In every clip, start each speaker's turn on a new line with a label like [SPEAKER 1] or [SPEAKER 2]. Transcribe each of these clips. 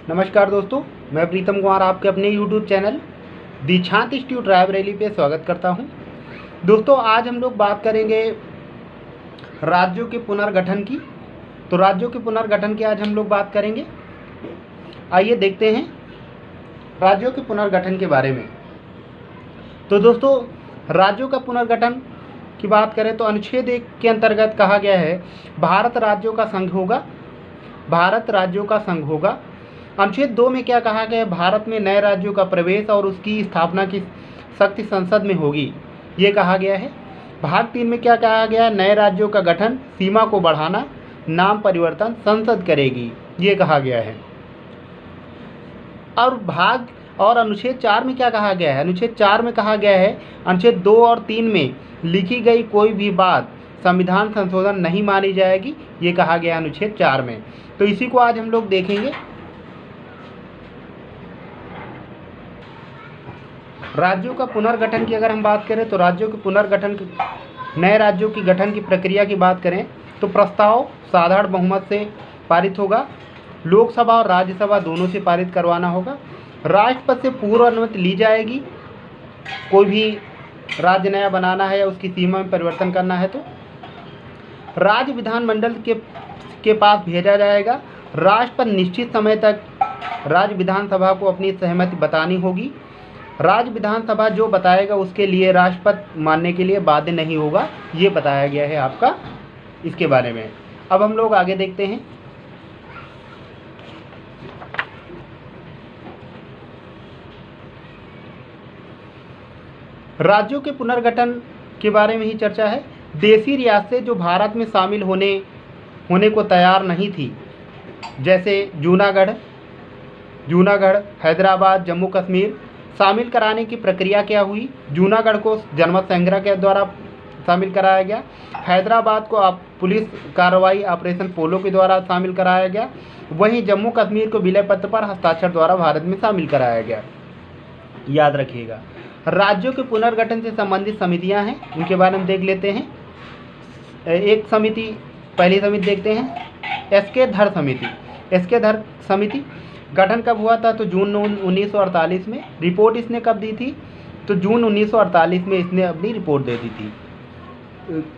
[SPEAKER 1] नमस्कार दोस्तों, मैं प्रीतम कुमार आपके अपने YouTube चैनल दीक्षांत इंस्टीट्यूट रायबरेली पे स्वागत करता हूं। दोस्तों, आज हम लोग बात करेंगे राज्यों के पुनर्गठन की। तो राज्यों के पुनर्गठन की आज हम लोग बात करेंगे। आइए देखते हैं राज्यों के पुनर्गठन के बारे में। तो दोस्तों, राज्यों का पुनर्गठन की बात करें तो अनुच्छेद 1 के अंतर्गत कहा गया है भारत राज्यों का संघ होगा। भारत राज्यों का संघ होगा। अनुच्छेद 2 में क्या कहा गया है, भारत में नए राज्यों का प्रवेश और उसकी स्थापना की शक्ति संसद में होगी, ये कहा गया है। भाग 3 में क्या कहा गया है, नए राज्यों का गठन, सीमा को बढ़ाना, नाम परिवर्तन संसद करेगी, ये कहा गया है। और अनुच्छेद 4 में क्या कहा गया है, अनुच्छेद 4 में कहा गया है अनुच्छेद 2 और 3 में लिखी गई कोई भी बात संविधान संशोधन नहीं मानी जाएगी, ये कहा गया अनुच्छेद 4 में। तो इसी को आज हम लोग देखेंगे। राज्यों का पुनर्गठन की अगर हम बात करें तो राज्यों के पुनर्गठन, नए राज्यों की गठन की प्रक्रिया की बात करें तो प्रस्ताव साधारण बहुमत से पारित होगा। लोकसभा और राज्यसभा दोनों से पारित करवाना होगा। राष्ट्रपति से पूर्व अनुमति ली जाएगी। कोई भी राज्य नया बनाना है या उसकी सीमा में परिवर्तन करना है तो राज्य विधानमंडल के पास भेजा जाएगा। राष्ट्रपति निश्चित समय तक राज्य विधानसभा को अपनी सहमति बतानी होगी। राज्य विधानसभा जो बताएगा उसके लिए राष्ट्रपति मानने के लिए बाध्य नहीं होगा, ये बताया गया है आपका इसके बारे में। अब हम लोग आगे देखते हैं। राज्यों के पुनर्गठन के बारे में ही चर्चा है। देशी रियासतें जो भारत में शामिल होने को तैयार नहीं थी, जैसे जूनागढ़, हैदराबाद, जम्मू कश्मीर, शामिल कराने की प्रक्रिया क्या हुई। जूनागढ़ को जनमत संग्रह के द्वारा शामिल कराया गया। हैदराबाद को पुलिस कार्रवाई ऑपरेशन पोलो के द्वारा शामिल कराया गया। वहीं जम्मू कश्मीर को विलय पत्र पर हस्ताक्षर द्वारा भारत में शामिल कराया गया, याद रखिएगा। राज्यों के पुनर्गठन से संबंधित समितियां हैं, उनके बारे में देख लेते हैं। एक समिति, पहली समिति देखते हैं, एसके धर समिति। गठन कब हुआ था तो जून 1948 में। रिपोर्ट इसने कब दी थी तो जून 1948 में इसने अपनी रिपोर्ट दे दी थी।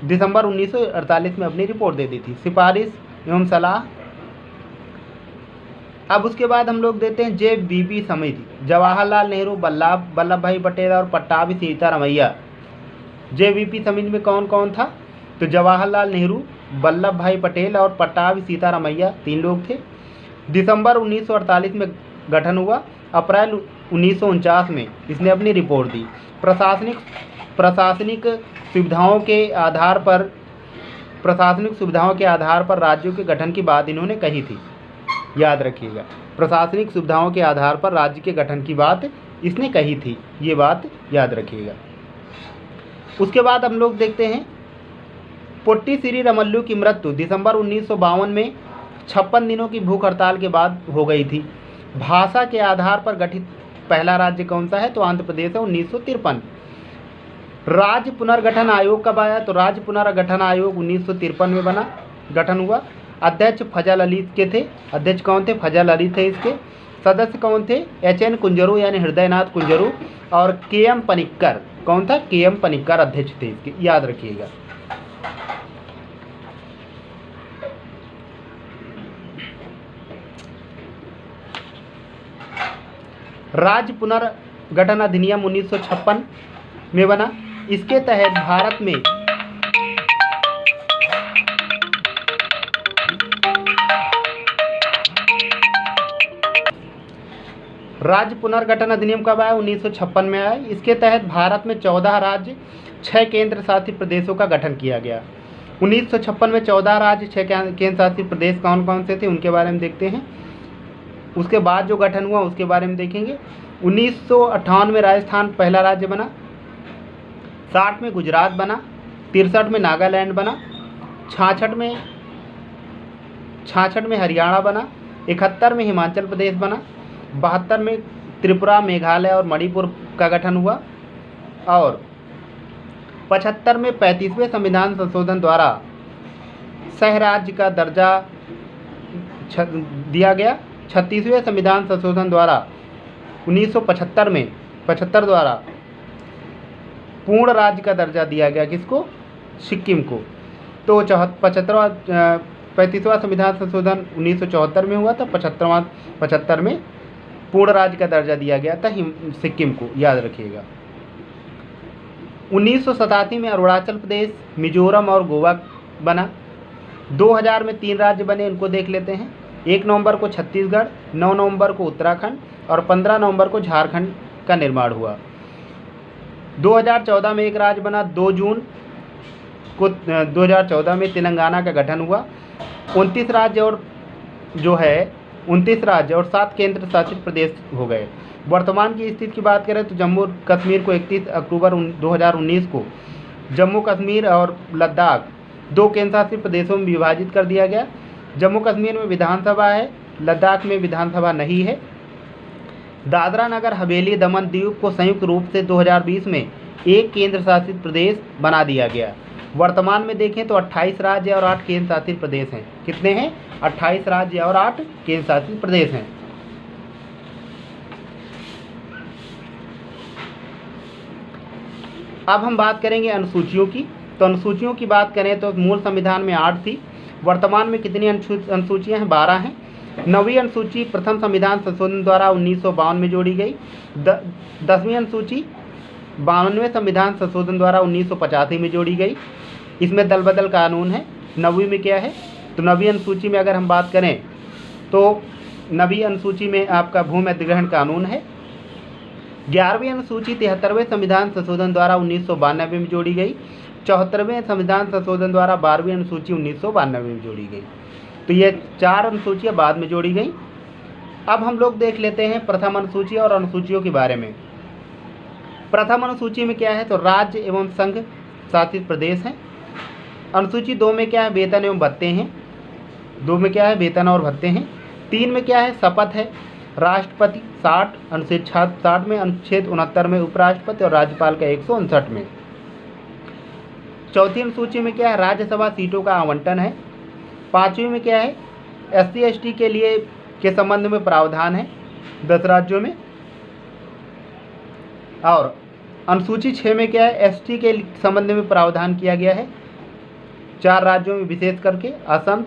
[SPEAKER 1] दिसंबर 1948 में अपनी रिपोर्ट दे दी थी। सिफारिश एवं सलाह। अब उसके बाद हम लोग देते हैं JVP समिति, जवाहरलाल नेहरू, वल्लभ भाई पटेल और पट्टाभी सीतारामैया। JVP समिति में कौन कौन था तो जवाहरलाल नेहरू, वल्लभ भाई पटेल और पट्टाभी सीतारामैया 3 लोग थे। दिसंबर 1948 में गठन हुआ। अप्रैल 1949 में इसने अपनी रिपोर्ट दी। प्रशासनिक सुविधाओं के आधार पर राज्यों के गठन की बात इन्होंने कही थी, याद रखिएगा। प्रशासनिक सुविधाओं के आधार पर राज्य के गठन की बात इसने कही थी, ये बात याद रखिएगा। उसके बाद हम लोग देखते हैं पोट्टी श्री रामुलु की मृत्यु दिसंबर 1952 में 56 दिनों की भूख हड़ताल के बाद हो गई थी। भाषा के आधार पर गठित पहला राज्य कौन सा है तो आंध्र प्रदेश है, 1953। राज्य पुनर्गठन आयोग कब आया तो राज्य पुनर्गठन आयोग 1953 में गठन हुआ। अध्यक्ष फजल अली के थे। अध्यक्ष कौन थे, फजल अली थे इसके। सदस्य कौन थे, HN कुंजरू यानी हृदयनाथ कुंजरू और KM पनिक्कर। कौन था, KM पनिक्कर अध्यक्ष थे इसके, याद रखिएगा। राज्य पुनर्गठन अधिनियम 1956 में बना। इसके तहत भारत में राज्य पुनर्गठन अधिनियम कब आया, 1956 में आया। इसके तहत भारत में 14 राज्य, 6 केंद्र शासित प्रदेशों का गठन किया गया। 1956 में 14 राज्य, 6 केंद्र शासित प्रदेश कौन कौन से थे उनके बारे में देखते हैं। उसके बाद जो गठन हुआ उसके बारे में देखेंगे। 1958 में राजस्थान पहला राज्य बना। 60 में गुजरात बना। 63 में नागालैंड बना। 66 में हरियाणा बना। 71 में हिमाचल प्रदेश बना। 72 में त्रिपुरा, मेघालय और मणिपुर का गठन हुआ। और 75 में 35वें संविधान संशोधन द्वारा सह राज्य का दर्जा दिया गया, 36वें संविधान संशोधन द्वारा 1975 द्वारा पूर्ण राज्य का दर्जा दिया गया। किसको? सिक्किम को। तो 35वां संविधान संशोधन 1974 में हुआ था, 75 में पूर्ण राज्य का दर्जा दिया गया था सिक्किम को, याद रखिएगा। 1987 में अरुणाचल प्रदेश, मिजोरम और गोवा बना। 2000 में 3 राज्य बने, इनको देख लेते हैं। 1 नवंबर को छत्तीसगढ़, 9 नवंबर को उत्तराखंड और 15 नवंबर को झारखंड का निर्माण हुआ। 2014 में एक राज्य बना। 2 जून को 2014 में तेलंगाना का गठन हुआ। 29 राज्य और 7 केंद्र शासित प्रदेश हो गए। वर्तमान की स्थिति की बात करें तो जम्मू कश्मीर को 31 अक्टूबर 2019 को जम्मू कश्मीर और लद्दाख 2 केंद्र शासित प्रदेशों में विभाजित कर दिया गया। जम्मू कश्मीर में विधानसभा है, लद्दाख में विधानसभा नहीं है। दादरा नगर हवेली दमन दीव को संयुक्त रूप से 2020 में एक केंद्र शासित प्रदेश बना दिया गया। वर्तमान में देखें तो 28 राज्य और 8 केंद्र शासित प्रदेश हैं। कितने हैं? 28 राज्य और 8 केंद्र शासित प्रदेश हैं। अब हम बात करेंगे अनुसूचियों की। तो अनुसूचियों की बात करें तो मूल संविधान में 8 थी। वर्तमान में कितनी अनुसूचियां हैं? 12 हैं। 9वीं अनुसूची प्रथम संविधान संशोधन द्वारा 1952 में जोड़ी गई। 10वीं अनुसूची 92वें संविधान संशोधन द्वारा 1985 में जोड़ी गई। इसमें दल बदल कानून है। 9वीं में क्या है? तो 9वीं अनुसूची में अगर हम बात करें तो 9वीं अनुसूची में आपका भूमि अधिग्रहण कानून है। 11वीं अनुसूची 73वें संविधान संशोधन द्वारा 1992 में जोड़ी गई। 74वें संविधान संशोधन द्वारा 12वीं अनुसूची 1992 में जोड़ी गई। तो ये 4 अनुसूचियाँ बाद में जोड़ी गई। अब हम लोग देख लेते हैं प्रथम अनुसूची और अनुसूचियों के बारे में। प्रथम अनुसूची में क्या है? तो राज्य एवं संघ शासित प्रदेश हैं। अनुसूची 2 में क्या है? वेतन एवं भत्ते हैं। 2 में क्या है? वेतन और भत्ते हैं। 3 में क्या है? शपथ है। राष्ट्रपति 60, अनुच्छेद 60 में, अनुच्छेद 69 में उपराष्ट्रपति और राज्यपाल का 159 में। चौथी अनुसूची में क्या है? राज्यसभा सीटों का आवंटन है। 5वीं में क्या है? SC/ST के लिए के संबंध में प्रावधान है 10 राज्यों में। और अनुसूची 6 में क्या है? ST के संबंध में प्रावधान किया गया है 4 राज्यों में, विशेष करके असम,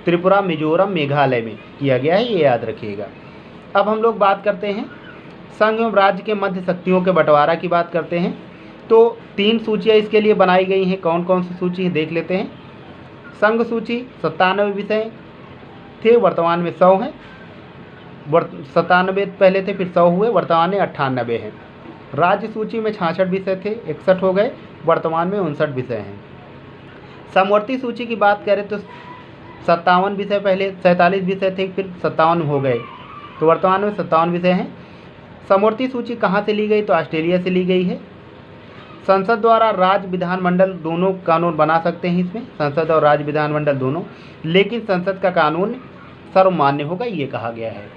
[SPEAKER 1] त्रिपुरा, मिजोरम, मेघालय में किया गया है, ये याद रखिएगा। अब हम लोग बात करते हैं संघ एवं राज्य के मध्य शक्तियों के बंटवारा की बात करते हैं। तो 3 सूचियाँ इसके लिए बनाई गई हैं। कौन कौन सी सूची है देख लेते हैं। संघ सूची 97 विषय थे, वर्तमान में 100 हैं। 97 पहले थे, फिर 100 हुए, वर्तमान में 98 हैं। राज्य सूची में 66 विषय थे, 61 हो गए, वर्तमान में 59 विषय हैं। समवर्ती सूची की बात करें तो 57 विषय, पहले 47 विषय थे, फिर 57 हो गए, तो वर्तमान में 57 विषय हैं। समवर्ती सूची कहाँ से ली गई? तो ऑस्ट्रेलिया से ली गई है। संसद द्वारा राज्य विधानमंडल दोनों कानून बना सकते हैं इसमें, संसद और राज्य विधानमंडल दोनों, लेकिन संसद का कानून सर्वमान्य होगा, ये कहा गया है।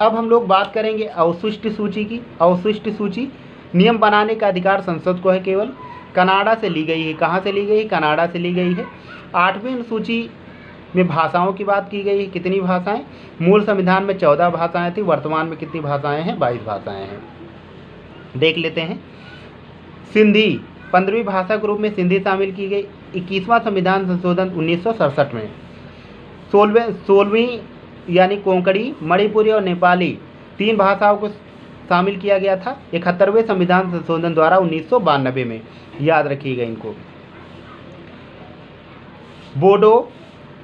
[SPEAKER 1] अब हम लोग बात करेंगे अवशिष्ट सूची की। अवशिष्ट सूची नियम बनाने का अधिकार संसद को है केवल। कनाडा से ली गई है। कहाँ से ली गई है? कनाडा से ली गई है। 8वीं अनुसूची में भाषाओं की बात की गई है। कितनी भाषाएं? मूल संविधान में 14 भाषाएं थी, वर्तमान में कितनी भाषाएं हैं? 22 भाषाएं हैं। देख लेते हैं। सिंधी 15वीं भाषा के रूप में सिंधी शामिल की गई 21वां संविधान संशोधन 1967 में। 16वीं यानी कोंकणी, मणिपुरी और नेपाली 3 भाषाओं को शामिल किया गया था 71वें संविधान संशोधन द्वारा 1992 में, याद रखिएगा इनको। बोडो,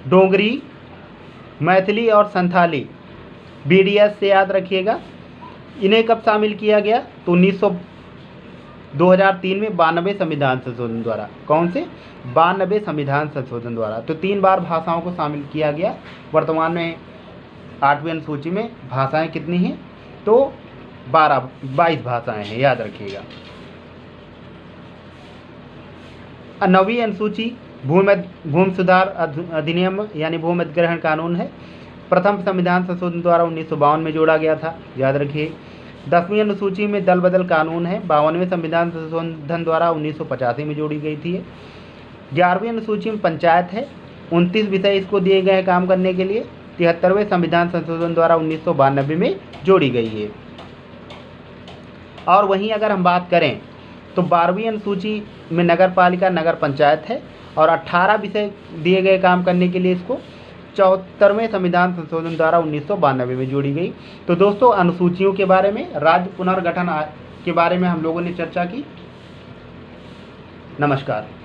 [SPEAKER 1] डोगरी, मैथिली और संथाली BDS से याद रखिएगा। इन्हें कब शामिल किया गया? तो 2003 में 92वें संविधान संशोधन द्वारा। कौन से? 92वें संविधान संशोधन द्वारा। तो 3 बार भाषाओं को शामिल किया गया। वर्तमान में 8वीं अनुसूची में भाषाएं कितनी हैं? तो 22 भाषाएं हैं, याद रखिएगा। 9वीं अनुसूची भूमि सुधार अधिनियम यानी भूमि अधिग्रहण कानून है। प्रथम संविधान संशोधन द्वारा 1952 में जोड़ा गया था, याद रखिए। 10वीं अनुसूची में दल बदल कानून है, 52वें संविधान संशोधन द्वारा 1985 में जोड़ी गई थी। 11वीं अनुसूची में पंचायत है, 29 विषय इसको दिए गए हैं काम करने के लिए। 73वें संविधान संशोधन द्वारा 1992 में जोड़ी गई है। और वहीं अगर हम बात करें तो 12वीं अनुसूची में नगर पालिका नगर पंचायत है और 18 विषय दिए गए काम करने के लिए इसको 74वें संविधान संशोधन द्वारा 1992 में जोड़ी गई। तो दोस्तों अनुसूचियों के बारे में, राज्य पुनर्गठन के बारे में हम लोगों ने चर्चा की। नमस्कार।